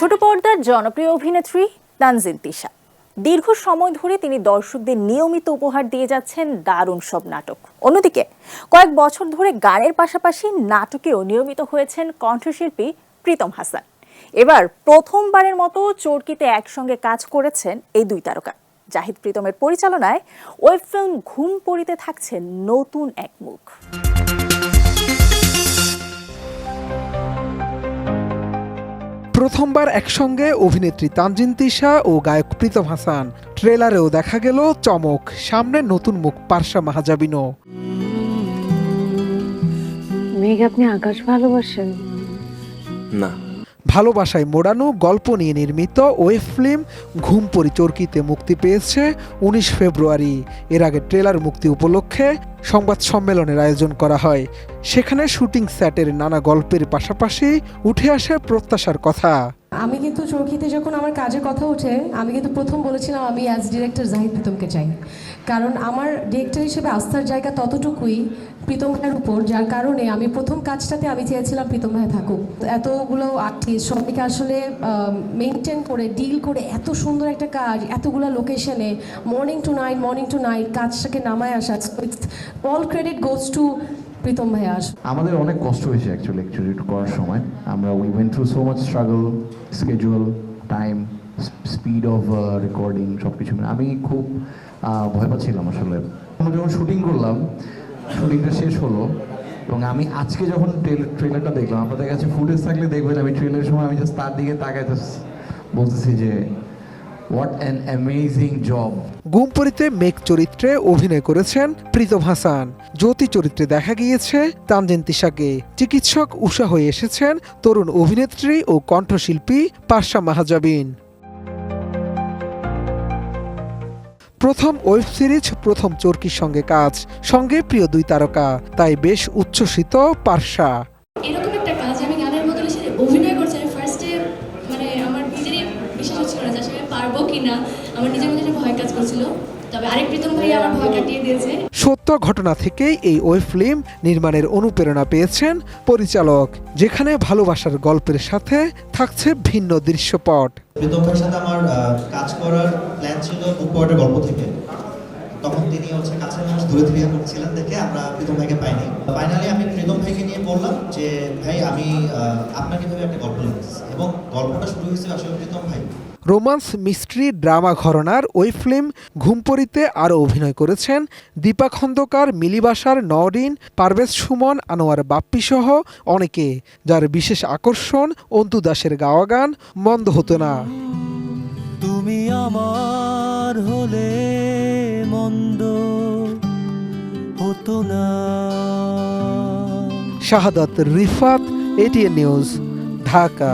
ছোট পর্দার জনপ্রিয় অভিনেত্রী তানজিন তিশা দীর্ঘ সময় ধরে তিনি দর্শকদের নিয়মিত উপহার দিয়ে যাচ্ছেন দারুণ সব নাটক। অন্যদিকে কয়েক বছর ধরে গানের পাশাপাশি নাটকেও নিয়মিত হয়েছেন কণ্ঠশিল্পী প্রীতম হাসান। এবার প্রথমবারের মতো চরকিতে একসঙ্গে কাজ করেছেন এই দুই তারকা। জাহিদ প্রীতমের পরিচালনায় ওয়েব ফিল্ম ঘুম পড়িতে থাকছে নতুন এক মুখ। প্রথমবার একসঙ্গে অভিনেত্রী তানজিন তিশা ও গায়ক প্রীতম হাসান। ট্রেলারেও দেখা গেল চমক, সামনে নতুন মুখ পারসা মাহাজাবিনও। মেঘ, আপনি আকাশ ভালোবাসেন? না। ভালোবাসায় মোড়ানো গল্প নিয়ে নির্মিত ওয়েব ফিল্ম ঘুম পড়ি চরকিতে মুক্তি পেয়েছে 19 ফেব্রুয়ারি। এর আগে ট্রেলার মুক্তি উপলক্ষে সংবাদ সম্মেলনের আয়োজন করা হয়। সেখানে শুটিং সেটের নানা গল্পের পাশাপাশি উঠে আসে প্রত্যাশার কথা। আমি কিন্তু চরকিতে যখন আমার কাজের কথা ওঠে, আমি কিন্তু প্রথম বলেছিলাম আমি অ্যাজ ডিরেক্টর জাহিদ প্রীতমকে চাই, কারণ আমার ডিরেক্টর হিসেবে আস্থার জায়গা ততটুকুই প্রীতম ভাইয়ের উপর, যার কারণে আমি প্রথম কাজটাতে আমি চেয়েছিলাম প্রীতম ভাই থাকুক। এতগুলো আর্টিস্ট সবাইকে আসলে মেনটেন করে ডিল করে এত সুন্দর একটা কাজ, এতগুলো লোকেশনে মর্নিং টু নাইট কাজটাকে নামায় আসা, all credit goes to Pritam ভাইয়া। আমাদের অনেক কষ্ট হয়েছে অ্যাকচুয়ালি করার সময়। আমরা we went through so much struggle, schedule, time, speed of recording, সব কিছু। আমি খুব ভয় পাচ্ছিলাম আসলে। আমরা যখন শুটিং করলাম, শুটিংটা শেষ হলো এবং আমি আজকে যখন ট্রেলারটা দেখলাম, আপনাদের কাছে ফুটেজ থাকলে দেখবেন, আমি ট্রেলারের সময় আমি জাস্ট তার দিকে তাকাই বলতেছি যে হোয়াট অ্যান অ্যামেজিং জব। ঘুম পড়িতে মেঘ চরিত্রে অভিনয় করেছেন প্রীতম হাসান। জ্যোতি চরিত্রে দেখা গিয়েছে তানজিন তিশাকে। চিকিৎসক উষা হয়ে এসেছেন তরুণ অভিনেত্রী ও কণ্ঠশিল্পী পারসা মাহাজাবিন। প্রথম ওয়েব সিরিজ, প্রথম চরকির সঙ্গে কাজ, সঙ্গে প্রিয় দুই তারকা, তাই বেশ উচ্ছ্বসিত পারসা। এরকম একটা কাজ আমি গানের বদলে সেটা অভিনয় করছি। আমি ফার্স্টে মানে আমার নিজেরই বিশ্বাস হচ্ছিল না যে আসলে পারবো কিনা, আমার নিজের মধ্যে একটা ভয় কাজ করছিল। তবে আরেক প্রীতম ভাই আমার ভয় কাটিয়ে দিয়েছে। সত্য ঘটনা থেকেই এই ওয়েব ফিল্ম নির্মাণের অনুপ্রেরণা পেয়েছেন পরিচালক, যেখানে ভালোবাসার গল্পের সাথে থাকছে ভিন্ন দৃশ্যপট। প্রীতম ভাইয়ের সাথে আমার কাজ করার প্ল্যান ছিল বুকওয়ার্ডের গল্প থেকে। তখন তিনি কাছের মানুষ দূরে থেকে করছিলেন দেখে আমরা প্রীতম ভাইকে পাইনি। ফাইনালি আমি প্রীতম ভাইকে নিয়ে বললাম যে ভাই আমি আপনাকে ভেবে একটা গল্প লিখতেছি, এবং গল্পটা শুরু হয়েছে আসলে প্রীতম ভাই। রোমান্স, মিস্ট্রি, ড্রামা ঘরানার ওয়েব ফিল্ম ঘুম পড়িতে আরও অভিনয় করেছেন দীপা খন্দকার, মিলি বাসার, নওরিন, পারভেজ সুমন, আনোয়ার বাপ্পি সহ অনেকে, যার বিশেষ আকর্ষণ অন্তু দাসের গাওয়া গান মন্দ হতো না। তুমি আমার হলে মন্দ হতো না। শাহাদাত রিফাত, এটিএন নিউজ, ঢাকা।